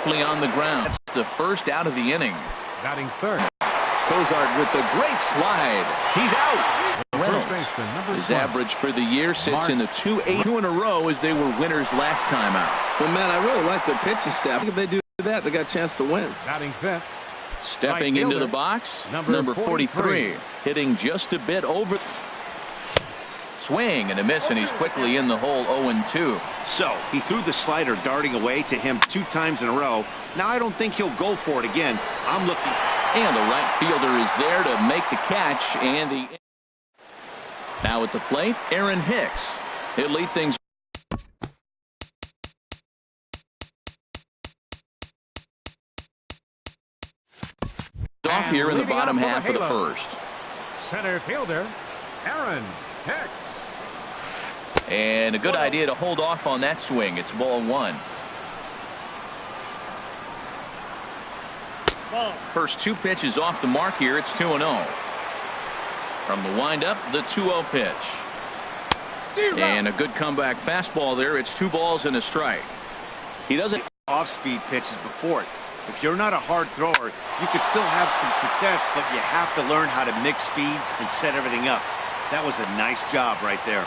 sharply on the ground. That's the first out of the inning. Batting third. Cozart with the great slide. He's out. Reynolds, his average for the year sits in the 2.82 in a row as they were winners last time out. Well, man, I really like the pitching staff. If they do that, they got a chance to win. Batting fifth. Stepping into the box, number 43, hitting just a bit over. Swing and a miss, and he's quickly in the hole 0-2. So he threw the slider darting away to him 2 times in a row. Now I don't think he'll go for it again. I'm looking. And the right fielder is there to make the catch. And the now at the plate, Aaron Hicks. He'll lead things off here in the bottom half of the first. Center fielder, Aaron Hicks. And a good idea to hold off on that swing. It's ball 1. First 2 pitches off the mark here. It's 2-0. From the windup, the 2-0 pitch. And a good comeback fastball there. It's 2 balls and a strike. He doesn't Off-speed pitches before it. If you're not a hard thrower, you could still have some success, but you have to learn how to mix speeds and set everything up. That was a nice job right there.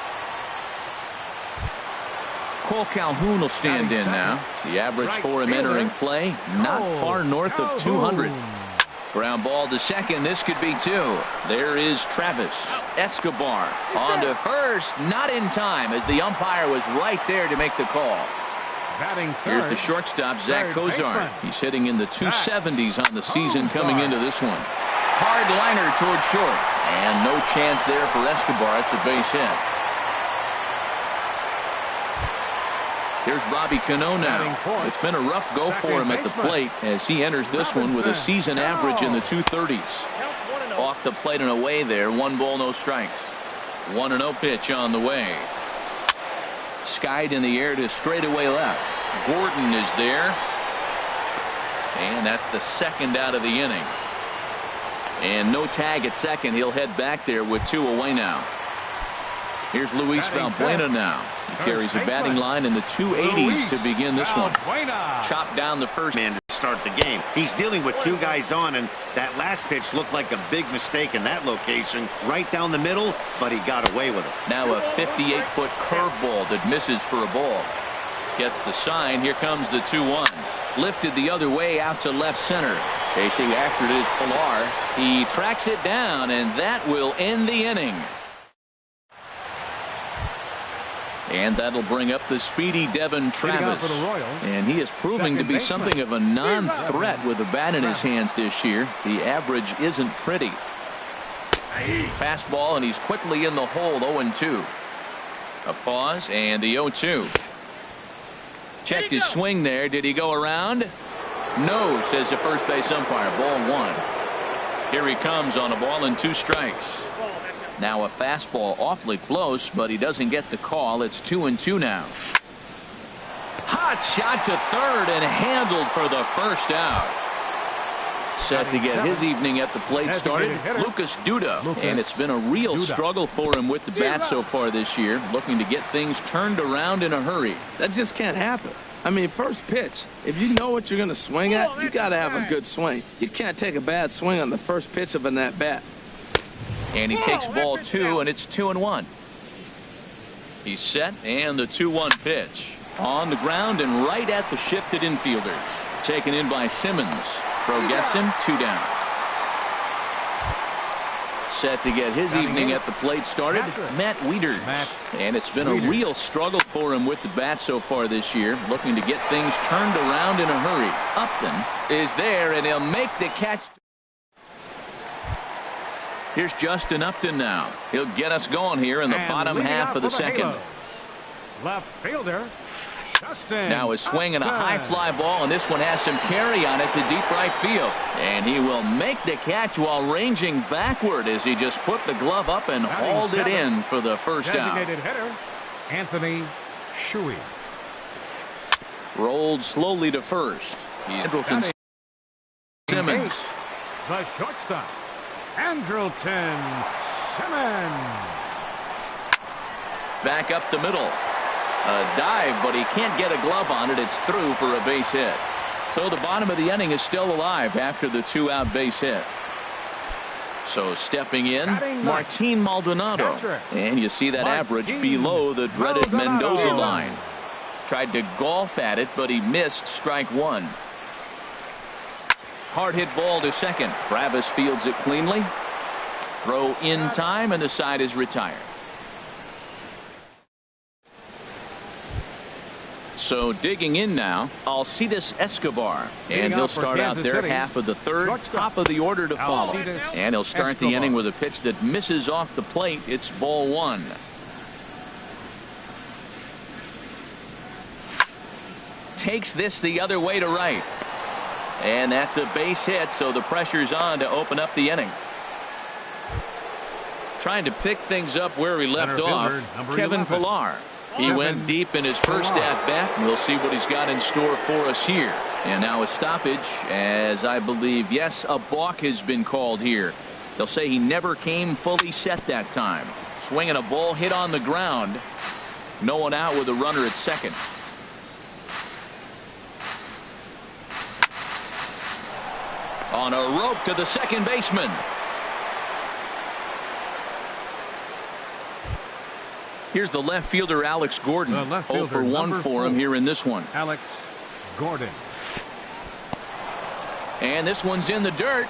Cole Calhoun will stand in now. The average for him entering play, not far north of 200. Ground ball to second. This could be 2. There is Travis Escobar on to first. Not in time as the umpire was right there to make the call. Here's the shortstop, Zach Cozart. He's hitting in the 270s on the season coming into this one. Hard liner toward short. And no chance there for Escobar. It's a base hit. Here's Robbie Cano now. It's been a rough go for him at the plate as he enters this one with a season average in the 230s. Off the plate and away there. 1 ball, no strikes. 1-0 pitch on the way. Skied in the air to straightaway left. Gordon is there. And that's the second out of the inning. And no tag at second. He'll head back there with 2 away now. Here's Luis Valbuena now. He carries a batting line in the 280s to begin this one. Chopped down the first man to start the game. He's dealing with 2 guys on, and that last pitch looked like a big mistake in that location. Right down the middle, but he got away with it. Now a 58-foot curveball that misses for a ball. Gets the sign. Here comes the 2-1. Lifted the other way out to left center. Chasing after it is Pilar. He tracks it down, and that will end the inning. And that'll bring up the speedy Devin Travis. And he is proving to be something of a non-threat with a bat in his hands this year. The average isn't pretty. Fastball, and he's quickly in the hole, 0-2. A pause, and the 0-2. Checked his swing there. Did he go around? No, says the first base umpire. Ball 1. Here he comes on a ball and 2 strikes. Now a fastball awfully close, but he doesn't get the call. It's 2-2 now. Hot shot to third and handled for the first out. Set to get his evening at the plate started, Lucas Duda. And it's been a real struggle for him with the bat so far this year, looking to get things turned around in a hurry. That just can't happen. I mean, first pitch, if you know what you're going to swing at, you got to have a good swing. You can't take a bad swing on the first pitch of an at-bat. And he takes ball 2, and it's 2-1. He's set, and the 2-1 pitch. On the ground and right at the shifted infielders. Taken in by Simmons. Throw gets him, 2 down. Set to get his evening at the plate started, Matt Wieters. And it's been a real struggle for him with the bat so far this year, looking to get things turned around in a hurry. Upton is there, and he'll make the catch. Here's Justin Upton now. He'll get us going here in the bottom half of the second. Left fielder, Justin. Now a swing and a high fly ball, and this one has some carry on it to deep right field. And he will make the catch while ranging backward as he just put the glove up and hauled it in for the first out. Designated hitter, Anthony Shui. Rolled slowly to first. Andrelton Simmons. The shortstop, Andrelton Simmons. Back up the middle. A dive, but he can't get a glove on it. It's through for a base hit. So the bottom of the inning is still alive after the 2-out base hit. So stepping in, Martin Maldonado. And you see that average below the dreaded Mendoza line. Tried to golf at it, but he missed strike one. Hard hit ball to second. Bravis fields it cleanly. Throw in time, and the side is retired. So digging in now, Alcides Escobar. And he'll start out their half of the third, top of the order to follow. And he'll start the inning with a pitch that misses off the plate. It's ball one. Takes this the other way to right. And that's a base hit, so the pressure's on to open up the inning. Trying to pick things up where he left off, Kevin Pillar. He went deep in his first at-bat, and we'll see what he's got in store for us here. And now a stoppage, as I believe, yes, a balk has been called here. They'll say he never came fully set that time. Swinging a ball hit on the ground. No one out with a runner at second. On a rope to the second baseman. Here's the left fielder, Alex Gordon. 0 for 1 for him here in this one. Alex Gordon. And this one's in the dirt.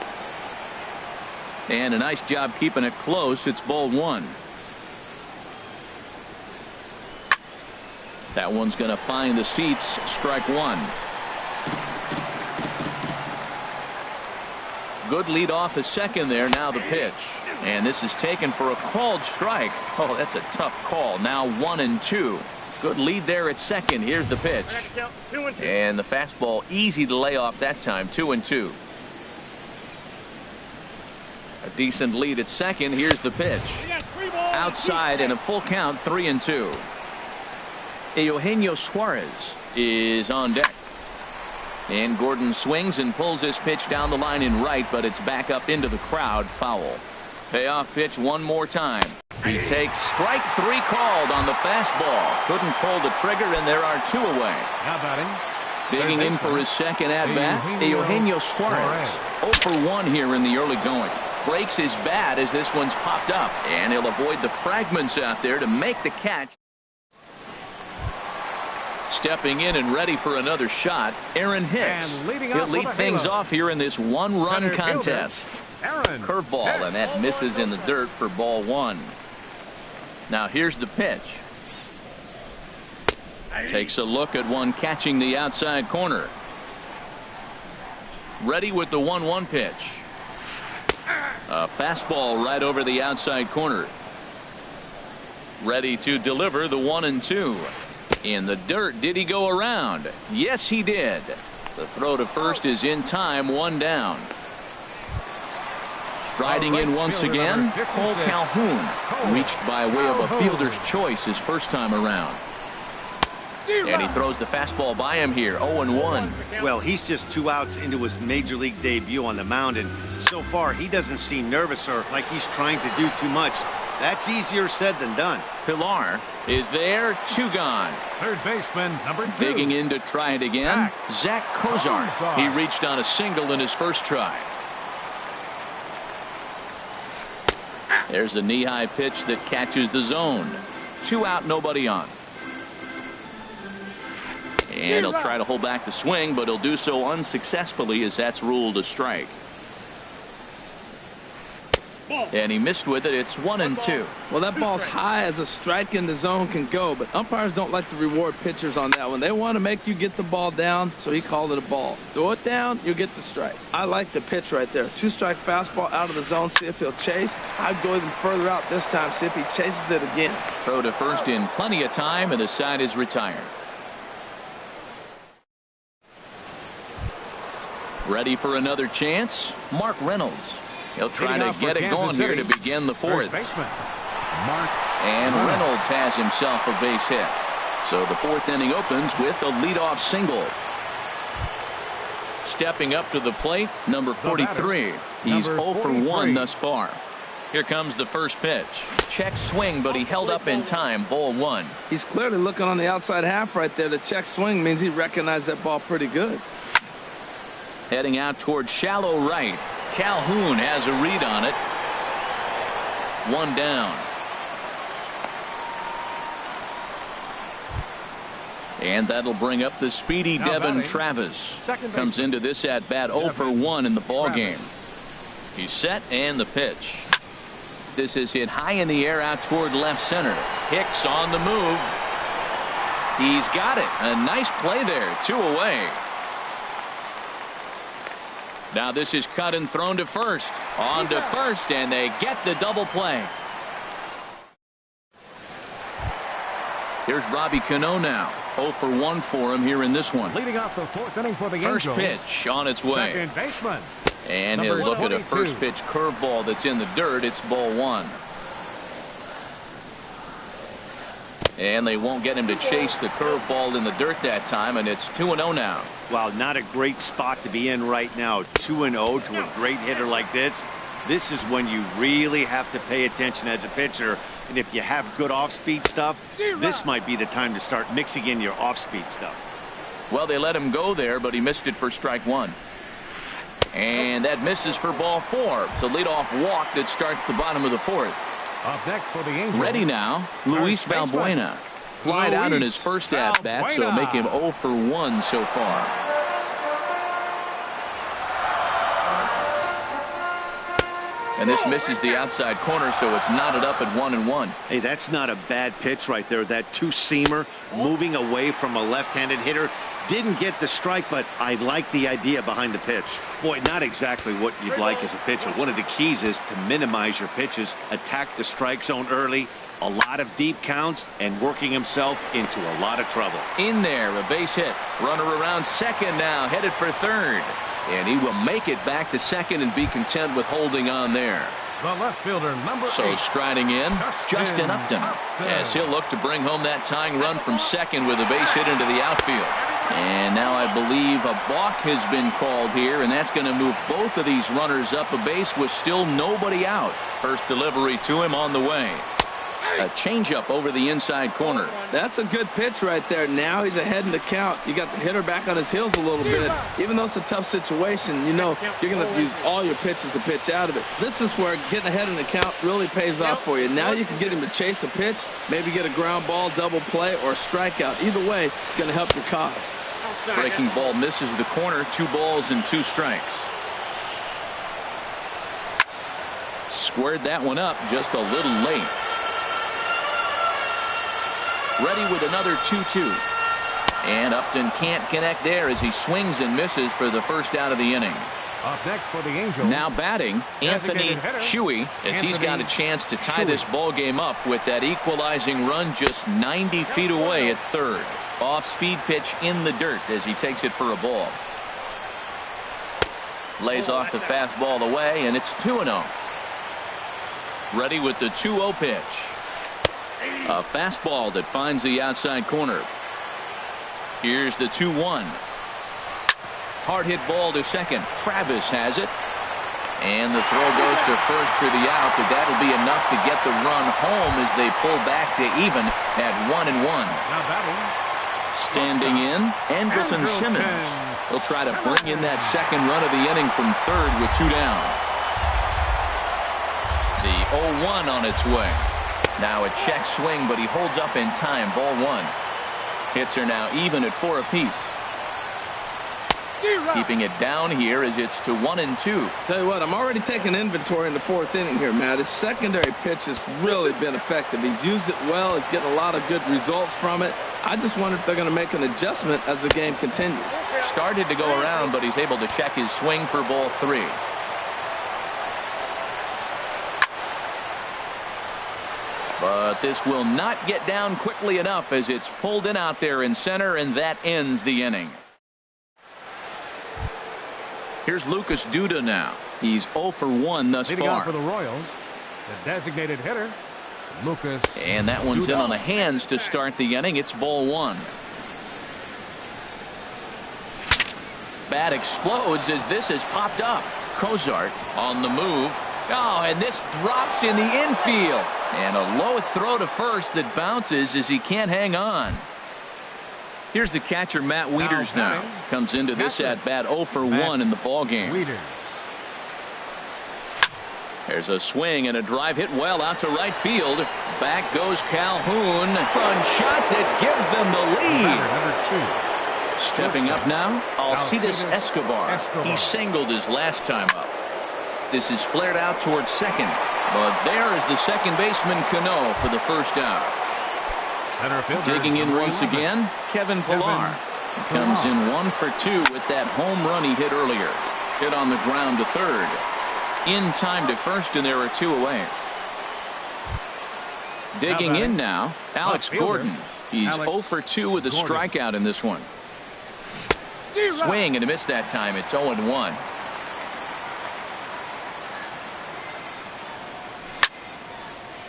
And a nice job keeping it close. It's ball one. That one's going to find the seats. Strike one. Good lead off at second there. Now the pitch. And this is taken for a called strike. Oh, that's a tough call. Now 1-2. Good lead there at second. Here's the pitch. And the fastball easy to lay off that time. 2-2. A decent lead at second. Here's the pitch. Outside and a full count. 3-2. Eugenio Suarez is on deck. And Gordon swings and pulls this pitch down the line in right, but it's back up into the crowd. Foul. Payoff pitch one more time. He takes strike three called on the fastball. Couldn't pull the trigger, and there are two away. Now batting. Digging in for his second at-bat, Eugenio Suarez. 0 for 1 here in the early going. Breaks his bat as this one's popped up, and he'll avoid the fragments out there to make the catch. Stepping in and ready for another shot, Aaron Hicks. He'll lead things off here in this one-run contest. Curveball, and that misses in the dirt for ball one. Now here's the pitch. Takes a look at one catching the outside corner. Ready with the 1-1 pitch. A fastball right over the outside corner. Ready to deliver the 1-2. In the dirt. Did he go around? Yes, he did. The throw to first is in time. One down. Striding in once again, Cole Calhoun. Reached by way of a fielder's choice his first time around. And he throws the fastball by him here. 0-1. Well, he's just 2 outs into his major league debut on the mound, and so far he doesn't seem nervous or like he's trying to do too much. That's easier said than done. Pillar is there. 2 gone. Third baseman, number 2. Digging in to try it again. Zach Kozar. He reached on a single in his first try. There's a knee-high pitch that catches the zone. 2 out, nobody on. And he'll try to hold back the swing, but he'll do so unsuccessfully as that's ruled a strike. And he missed with it. It's 1-2. Well, that ball's high as a strike in the zone can go, but umpires don't like to reward pitchers on that one. They want to make you get the ball down, so he called it a ball. Throw it down, you get the strike. I like the pitch right there. 2-strike fastball out of the zone, see if he'll chase. I'd go even further out this time, see if he chases it again. Throw to first in plenty of time, and the side is retired. Ready for another chance, Mark Reynolds. He'll try to get it going here to begin the fourth. And Reynolds has himself a base hit. So the fourth inning opens with a leadoff single. Stepping up to the plate, number 43. He's 0 for 1 thus far. Here comes the first pitch. Check swing, but he held up in time. Ball one. He's clearly looking on the outside half right there. The check swing means he recognized that ball pretty good. Heading out toward shallow right. Calhoun has a read on it. One down. And that'll bring up the speedy Devin Travis. Comes into this at bat 0 for 1 in the ball game. He's set and the pitch. This is hit high in the air out toward left center. Hicks on the move. He's got it. A nice play there. 2 away. Now this is cut and thrown to first. On to first, and they get the double play. Here's Robbie Cano now. 0 for 1 for him here in this one. Leading off the 4th inning for the First Angels. pitch on its way. Second baseman. And he'll look at a first pitch curveball that's in the dirt. It's ball 1. And they won't get him to chase the curveball in the dirt that time, and it's 2-0 now. Wow, not a great spot to be in right now. 2-0 to a great hitter like this. This is when you really have to pay attention as a pitcher. And if you have good off-speed stuff, this might be the time to start mixing in your off-speed stuff. Well, they let him go there, but he missed it for strike 1. And that misses for ball 4. It's a leadoff walk that starts the bottom of the 4th. Up next for the Angels. Ready now, Luis Valbuena. Flied out in his first at-bat, so make him 0 for 1 so far. And this misses the outside corner, so it's knotted up at 1-1. Hey, that's not a bad pitch right there. That two-seamer moving away from a left-handed hitter. Didn't get the strike, but I like the idea behind the pitch. Boy, not exactly what you'd like as a pitcher. One of the keys is to minimize your pitches, attack the strike zone early, a lot of deep counts, and working himself into a lot of trouble. In there, a base hit. Runner around second now, headed for third. And he will make it back to second and be content with holding on there. The left fielder, number 8. Striding in, Justin Upton, as he'll look to bring home that tying run from second with a base hit into the outfield. And now I believe a balk has been called here, and that's going to move both of these runners up a base with still nobody out. First delivery to him on the way. A changeup over the inside corner. That's a good pitch right there. Now he's ahead in the count. You got the hitter back on his heels a little bit. Even though it's a tough situation, you know you're going to have to use all your pitches to pitch out of it. This is where getting ahead in the count really pays off for you. Now you can get him to chase a pitch, maybe get a ground ball, double play, or a strikeout. Either way, it's going to help your cause. Breaking ball misses the corner. 2 balls and 2 strikes. Squared that one up just a little late. Ready with another 2-2. And Upton can't connect there as he swings and misses for the first out of the inning. Up next for the Angels. Now batting, Anthony Shuey, as he's got a chance to tie this ball game up with that equalizing run just 90 feet away at third. Off-speed pitch in the dirt as he takes it for a ball. Lays off the fastball away, and it's 2-0. Ready with the 2-0 pitch. A fastball that finds the outside corner. Here's the 2-1. Hard hit ball to second. Travis has it. And the throw goes to first for the out, but that'll be enough to get the run home as they pull back to even at 1-1. Now batting. Standing in, Andrelton Simmons. He'll try to bring in that second run of the inning from third with 2 down. The 0-1 on its way. Now a check swing, but he holds up in time. Ball 1. Hits are now even at 4 apiece. Keeping it down here as it's to 1-2. Tell you what, I'm already taking inventory in the 4th inning here, Matt. His secondary pitch has really been effective. He's used it well. He's getting a lot of good results from it. I just wonder if they're going to make an adjustment as the game continues. Started to go around, but he's able to check his swing for ball 3. But this will not get down quickly enough as it's pulled in out there in center, and that ends the inning. Here's Lucas Duda now. He's 0 for 1 thus Leading far. out for the Royals, the designated hitter, Lucas. And that one's Duda. in on the hands to start the inning. It's ball 1. Bat explodes as this has popped up. Cozart on the move. Oh, and this drops in the infield. And a low throw to first that bounces as he can't hang on. Here's the catcher, Matt Wieters now. Comes into this at-bat 0 for 1 in the ballgame. There's a swing and a drive hit well out to right field. Back goes Calhoun. Run shot that gives them the lead. Stepping up now, Alcides Escobar. He singled his last time up. This is flared out towards second. But there is the second baseman, Cano, for the first out. Digging in once again, Kevin Pillar. He comes in 1 for 2 with that home run he hit earlier. Hit on the ground to third. In time to first, and there are 2 away. Digging in now, Alex Gordon. He's 0 for 2 with a strikeout in this one. Swing and a miss that time. It's 0-1.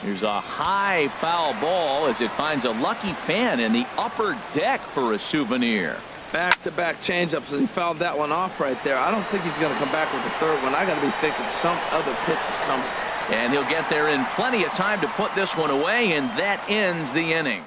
Here's a high foul ball as it finds a lucky fan in the upper deck for a souvenir. Back-to-back changeups, and he fouled that one off right there. I don't think he's going to come back with the third one. I got to be thinking some other pitch is coming. And he'll get there in plenty of time to put this one away, and that ends the inning.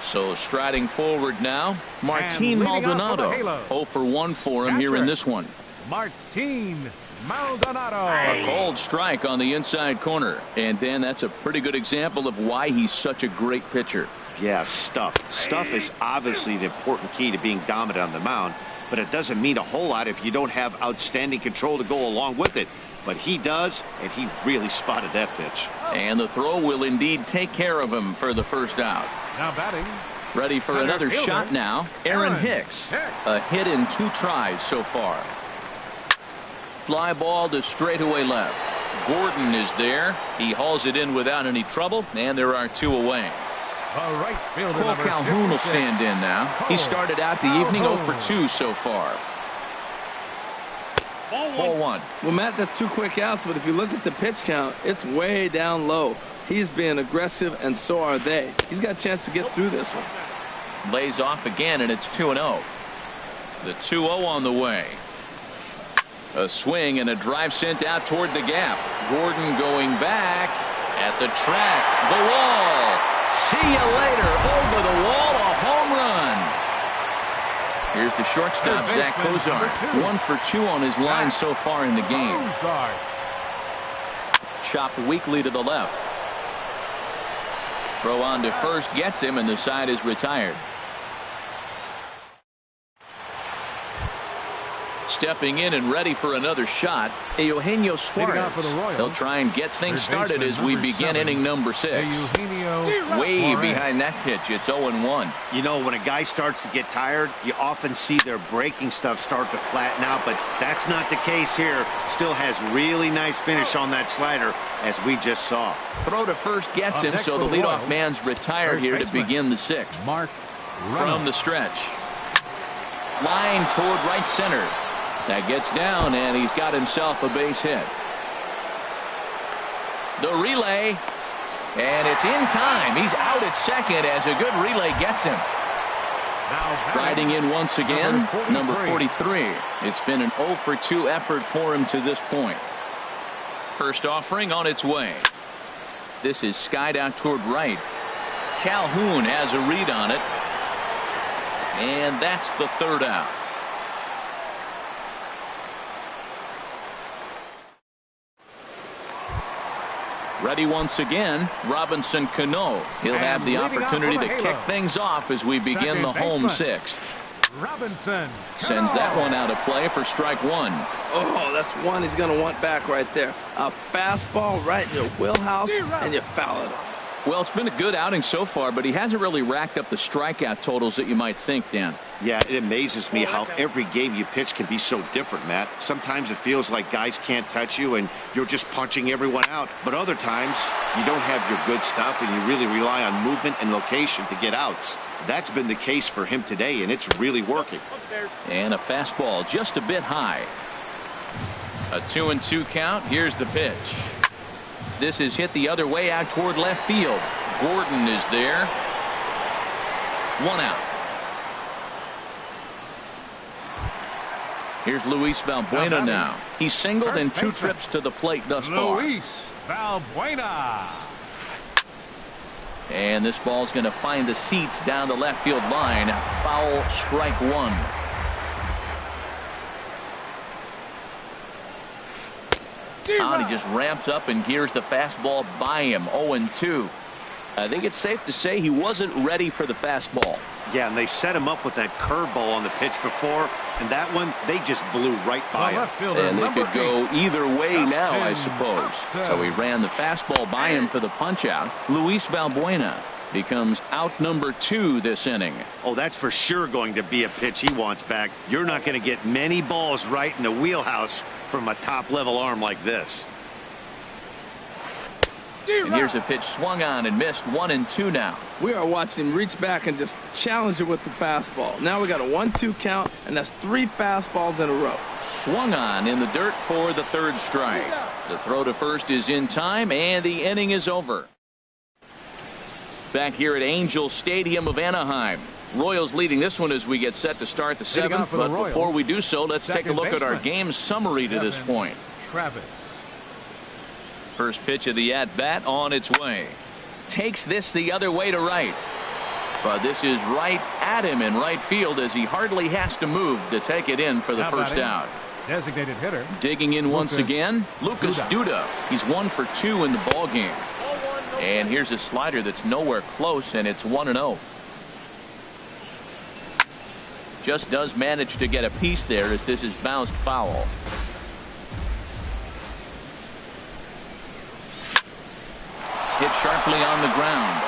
So striding forward now, Martin Maldonado. 0 for 1 for him here in this one. Martin Maldonado. A cold strike on the inside corner. And Dan, that's a pretty good example of why he's such a great pitcher. Yeah, stuff. Stuff is obviously the important key to being dominant on the mound, but it doesn't mean a whole lot if you don't have outstanding control to go along with it. But he does, and he really spotted that pitch. And the throw will indeed take care of him for the first out. Now batting. Ready for another shot now. Aaron Hicks. A hit in 2 tries so far. Fly ball to straightaway left. Gordon is there. He hauls it in without any trouble, and there are 2 away. Cole Calhoun will stand in now. He started out the evening 0 for 2 so far. Ball 1. Well, Matt, that's 2 quick outs, but if you look at the pitch count, it's way down low. He's being aggressive, and so are they. He's got a chance to get through this one. Lays off again, and it's 2-0. The 2-0 on the way. A swing and a drive sent out toward the gap. Gordon going back at the track. The wall. See you later. Over the wall, a home run. Here's the shortstop, Zach Kozar. 1 for 2 on his line so far in the game. Chopped weakly to the left. Throw on to first gets him, and the side is retired. Stepping in and ready for another shot, Eugenio Suarez. They'll try and get things started as we begin inning number 6. Way behind that pitch. It's 0-1. You know, when a guy starts to get tired, you often see their breaking stuff start to flatten out, but that's not the case here. Still has really nice finish on that slider, as we just saw. Throw to first gets him, so the leadoff man's retired here to begin the 6th. From the stretch. Line toward right center. That gets down, and he's got himself a base hit. The relay, and it's in time. He's out at second as a good relay gets him. Striding in once again, number 43. It's been an 0 for 2 effort for him to this point. First offering on its way. This is skied out toward right. Calhoun has a read on it, and that's the 3rd out. Ready once again, Robinson Cano. He'll have the opportunity to kick things off as we begin the home 6th. Robinson sends that one out of play for strike 1. Oh, that's one he's going to want back right there. A fastball right in your wheelhouse, and you foul it. Well, it's been a good outing so far, but he hasn't really racked up the strikeout totals that you might think, Dan. Yeah, it amazes me how every game you pitch can be so different, Matt. Sometimes it feels like guys can't touch you and you're just punching everyone out. But other times, you don't have your good stuff and you really rely on movement and location to get outs. That's been the case for him today, and it's really working. And a fastball just a bit high. A 2-2 count. Here's the pitch. This is hit the other way out toward left field. Gordon is there. 1 out. Here's Luis Valbuena now. He's singled in 2 trips to the plate thus far. Luis Valbuena. And this ball's going to find the seats down the left field line. Foul, strike one. Out, he just ramps up and gears the fastball by him. 0-2. I think it's safe to say he wasn't ready for the fastball. Yeah, and they set him up with that curveball on the pitch before, and that one, they just blew right by him. And they could go either way now, I suppose. So he ran the fastball by him for the punch-out. Luis Valbuena becomes out number 2 this inning. Oh, that's for sure going to be a pitch he wants back. You're not going to get many balls right in the wheelhouse from a top-level arm like this. And here's a pitch swung on and missed. 1-2 now. We are watching him reach back and just challenge it with the fastball. Now we got a 1-2 count, and that's 3 fastballs in a row. Swung on in the dirt for the 3rd strike. The throw to first is in time, and the inning is over. Back here at Angel Stadium of Anaheim. Royals leading this one as we get set to start the 7th. But before we do so, let's take a look at our game summary to this point. Travis. First pitch of the at-bat on its way. Takes this the other way to right. But this is right at him in right field as he hardly has to move to take it in for the first out. Designated hitter. Digging in once again, Lucas Duda. He's 1 for 2 in the ball game. And here's a slider that's nowhere close, and it's 1-0. Just does manage to get a piece there as this is bounced foul. Hit sharply on the ground.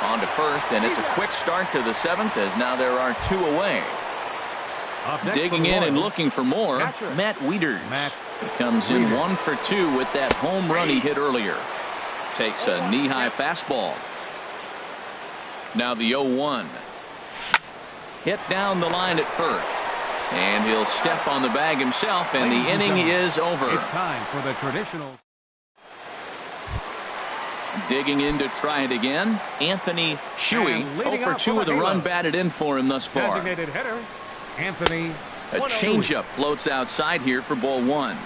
On to first, and it's a quick start to the 7th as now there are 2 away. Digging in and looking for more, Matt Wieters. He comes in 1 for 2 with that home run he hit earlier. Takes a knee-high fastball. Now the 0-1. Hit down the line at first. And he'll step on the bag himself, and the inning is over. It's time for the traditional. Digging in to try it again, Anthony Shuey. 0 for 2 with a run batted in for him thus far. Designated hitter, Anthony. A changeup floats outside here for ball 1.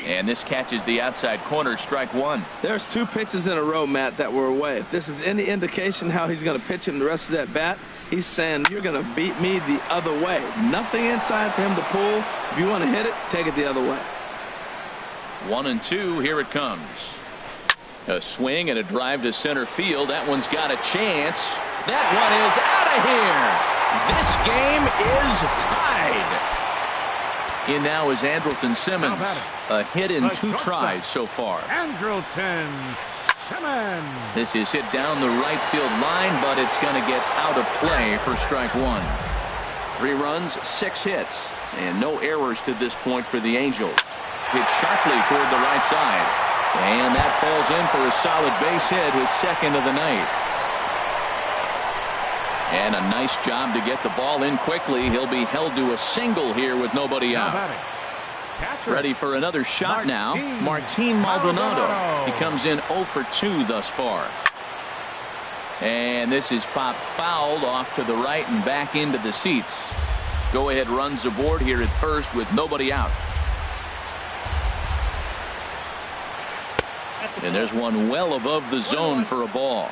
And this catches the outside corner, strike 1. There's 2 pitches in a row, Matt, that were away. If this is any indication how he's going to pitch him the rest of that bat, he's saying you're going to beat me the other way. Nothing inside for him to pull. If you want to hit it, take it the other way. 1-2, here it comes. A swing and a drive to center field. That one's got a chance. That one is out of here. This game is tied. In now is Andrelton Simmons. A hit in 2 tries so far. Andrelton Simmons. This is hit down the right field line, but it's going to get out of play for strike 1. 3 runs, 6 hits, and no errors to this point for the Angels. Hit sharply toward the right side. And that falls in for a solid base hit, his 2nd of the night. And a nice job to get the ball in quickly. He'll be held to a single here with nobody out. Ready for another shot now. Martin Maldonado. He comes in 0 for 2 thus far. And this is popped fouled off to the right and back into the seats. Go ahead runs aboard here at first with nobody out. And there's one well above the zone for a ball.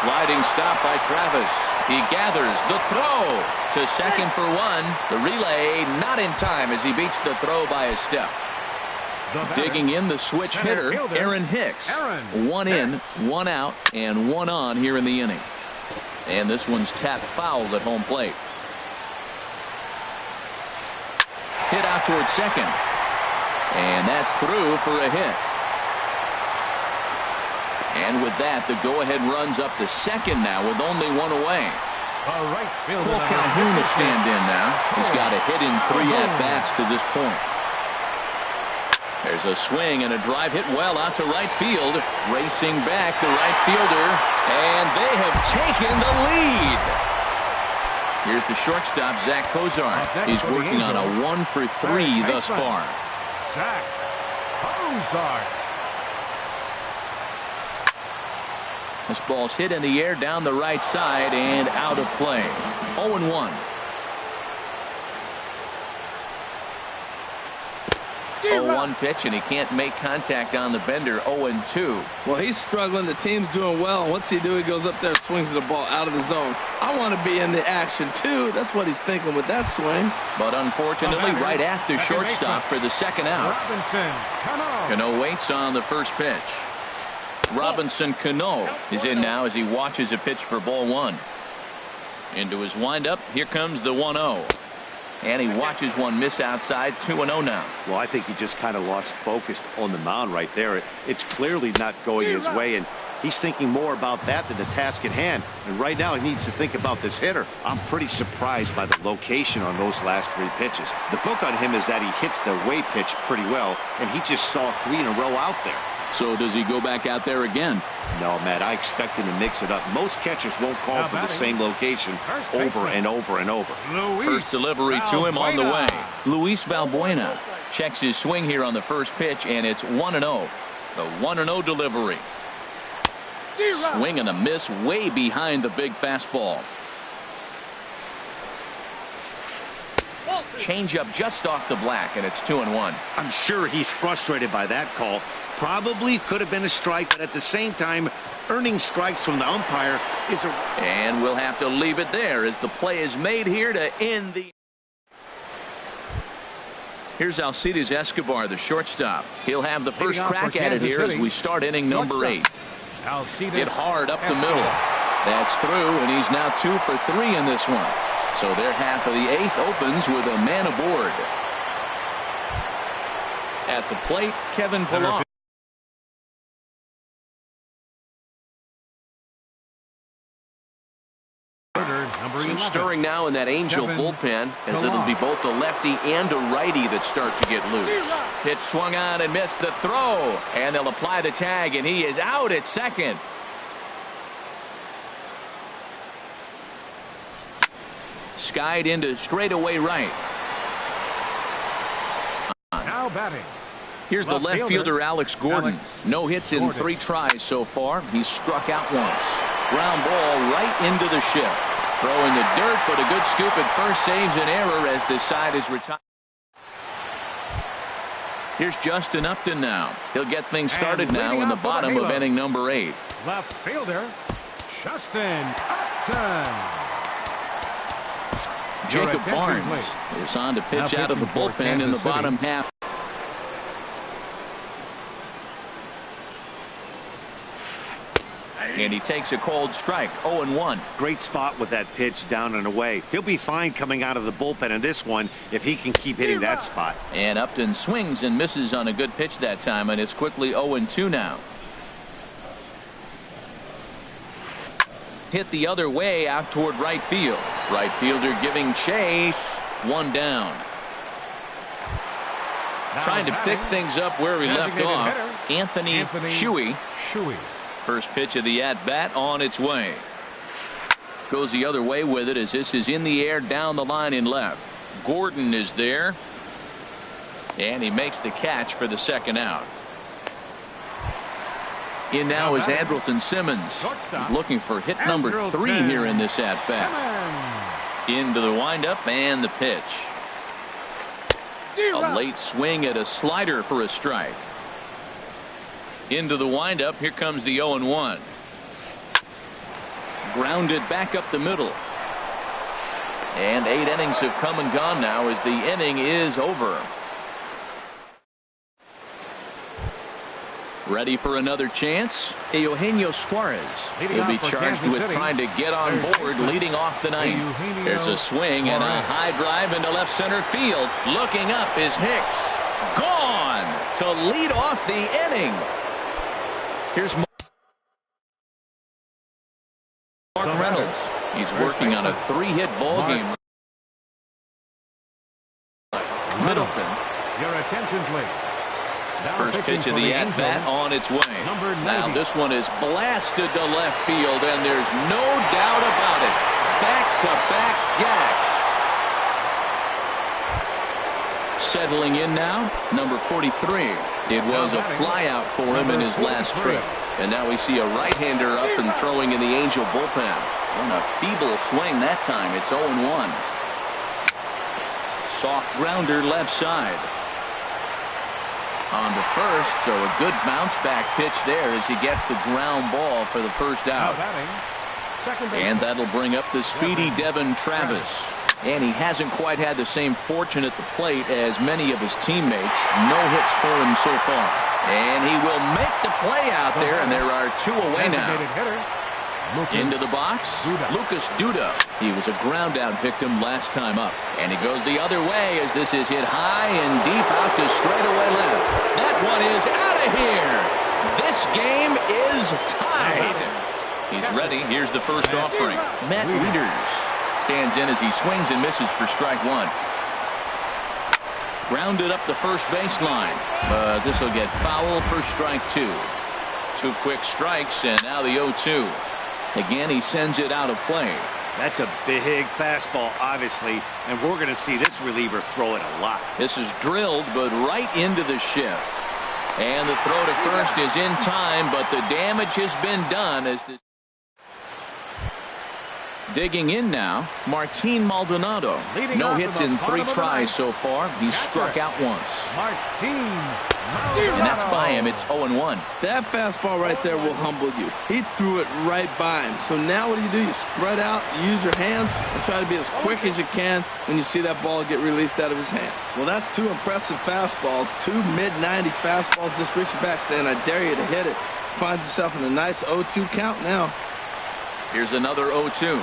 Sliding stop by Travis. He gathers the throw to second for 1. The relay not in time as he beats the throw by a step. Digging in the switch hitter, Aaron Hicks. 1 in, 1 out, and 1 on here in the inning. And this one's tapped foul at home plate. Hit out towards second. And that's through for a hit. And with that, the go-ahead runs up to second now with only 1 away. Cole Calhoun will stand in now. He's got a hit in 3 at-bats to this point. There's a swing and a drive hit well out to right field. Racing back the right fielder. And they have taken the lead. Here's the shortstop, Zach Kozar. He's working on a 1 for 3 thus far. Zach Kozar. This ball's hit in the air down the right side and out of play. 0-1. 0-1 pitch, and he can't make contact on the bender. 0-2. Well, he's struggling. The team's doing well. And what's he do? He goes up there, swings the ball out of the zone. I want to be in the action, too. That's what he's thinking with that swing. But unfortunately, right after shortstop for the second out. Cano waits on the first pitch. Robinson Cano is in now as he watches a pitch for ball one. Into his windup. Here comes the 1-0. And he watches one miss outside. 2-0 now. Well, I think he just kind of lost focus on the mound right there. It's clearly not going his way, and he's thinking more about that than the task at hand. And right now he needs to think about this hitter. I'm pretty surprised by the location on those last three pitches. The book on him is that he hits the away pitch pretty well, and he just saw 3 in a row out there. So does he go back out there again? No, Matt, I expect him to mix it up. Most catchers won't call for the same location over and over and over. First delivery to him on the way. Luis Valbuena checks his swing here on the first pitch, and it's 1-0. The 1-0 delivery. Swing and a miss way behind the big fastball. Change up just off the black, and it's 2-1. I'm sure he's frustrated by that call. Probably could have been a strike, but at the same time, earning strikes from the umpire is a... And we'll have to leave it there as the play is made here to end the... Here's Alcides Escobar, the shortstop. He'll have the first crack at it here as we start inning number 8. Hit hard up the middle. That's through, and he's now 2 for 3 in this one. So their half of the 8th opens with a man aboard. At the plate, Kevin Pillar. Some stirring now in that Angel bullpen, as it'll be both a lefty and a righty that start to get loose. Pitch swung on and missed the throw, and they'll apply the tag, and he is out at second. Skied into straightaway right. Now batting. Here's the left fielder, Alex Gordon. No hits in 3 tries so far. He's struck out once. Ground ball right into the shift. Throw in the dirt, but a good scoop at first saves an error as this side is retired. Here's Justin Upton now. He'll get things started now in the bottom of inning number 8. Left fielder, Justin Upton. Jacob Barnes is on to pitch out of the bullpen in the bottom half. And he takes a cold strike. 0-1. Great spot with that pitch down and away. He'll be fine coming out of the bullpen in this one if he can keep hitting that spot. And Upton swings and misses on a good pitch that time, and it's quickly 0-2 now. Hit the other way out toward right field. Right fielder giving chase. 1 down. Trying to pick things up where we left off. Anthony Shuey. First pitch of the at-bat on its way. Goes the other way with it as this is in the air down the line in left. Gordon is there. And he makes the catch for the second out. In now is Andrelton Simmons. He's looking for hit number 3 here in this at-bat. Into the windup and the pitch. A late swing at a slider for a strike. Into the windup. Here comes the 0-1. Grounded back up the middle. And 8 innings have come and gone now as the inning is over. Ready for another chance? Eugenio Suarez. He'll be charged with trying to get on board leading off the ninth. There's a swing and a high drive into left center field. Looking up is Hicks. Gone to lead off the inning. Here's Mark Reynolds. He's working on a 3-hit ball game. Middleton. Your attention, please. First pitch of the at-bat on its way. Now this one is blasted to left field, and there's no doubt about it. Back-to-back jacks. Settling in now, number 43. It was a flyout for him in his last trip. And now we see a right-hander up and throwing in the Angel bullpen. And a feeble swing that time. It's 0-1. Soft grounder left side. on the first, so a good bounce-back pitch there as he gets the ground ball for the first Now out. batting, second base. And that'll bring up the speedy Devin Travis. And he hasn't quite had the same fortune at the plate as many of his teammates. No hits for him so far. And he will make the play out there, and there are two away now. Designated hitter, Into the box, Lucas Duda. He was a ground-out victim last time up. And he goes the other way as this is hit high and deep out to straightaway left. That one is out of here. This game is tied. He's ready. Here's the first offering. Matt Wieters stands in as he swings and misses for strike one. Grounded up the first baseline. But this will get foul for strike two. Two quick strikes, and now the 0-2. Again, he sends it out of play. That's a big fastball, obviously, and we're going to see this reliever throw it a lot. This is drilled, but right into the shift. And the throw to first is in time, but the damage has been done as the digging in now, Martin Maldonado. No hits in 3 tries so far. He's struck out once. And that's by him. It's 0-1. That fastball right there will humble you. He threw it right by him. So now what do? You spread out, you use your hands, and try to be as quick as you can when you see that ball get released out of his hand. Well, that's 2 impressive fastballs, 2 mid-90s fastballs. Just reaching back saying, I dare you to hit it. Finds himself in a nice 0-2 count now. Here's another 0-2.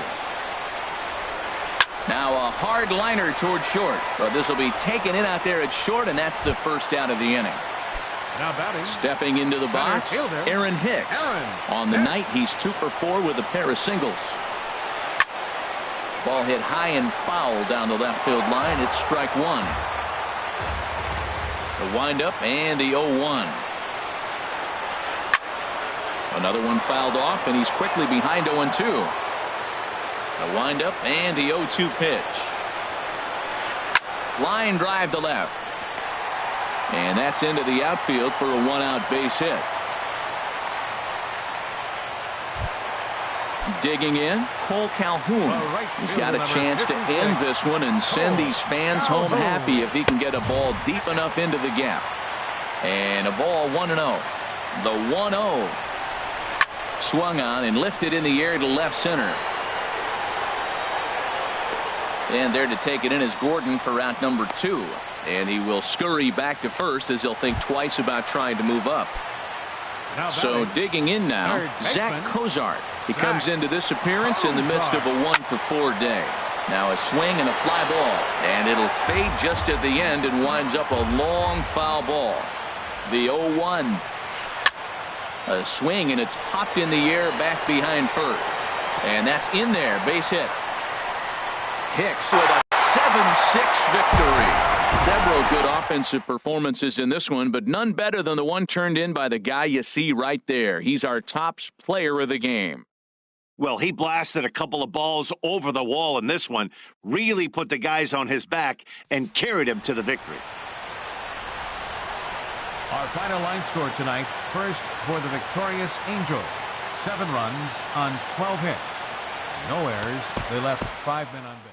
Now a hard liner toward short. But this will be taken in out there at short, and that's the first out of the inning. Now batting, stepping into the box, Aaron Hicks. On the night, he's 2 for 4 with a pair of singles. Ball hit high and foul down the left field line. It's strike one. The windup and the 0-1. Another one fouled off, and he's quickly behind 0-2. The windup and the 0-2 pitch. Line drive to left. And that's into the outfield for a 1-out base hit. Digging in, Cole Calhoun. He's got a chance to end this one and send these fans home happy if he can get a ball deep enough into the gap. And a ball 1-0. The 1-0 swung on and lifted in the air to left center. And there to take it in is Gordon for out number 2. And he will scurry back to first as he'll think twice about trying to move up. So digging in now, Zach Cozart. He comes into this appearance in the midst of a 1-for-4 day. Now a swing and a fly ball. And it'll fade just at the end and winds up a long foul ball. The 0-1. A swing, and it's popped in the air back behind first. And that's in there. Base hit. Hicks with a 7-6 victory. Several good offensive performances in this one, but none better than the one turned in by the guy you see right there. He's our top player of the game. Well, he blasted a couple of balls over the wall in this one, really put the guys on his back and carried him to the victory. Our final line score tonight, first for the victorious Angels. 7 runs on 12 hits. No errors. They left 5 men on base.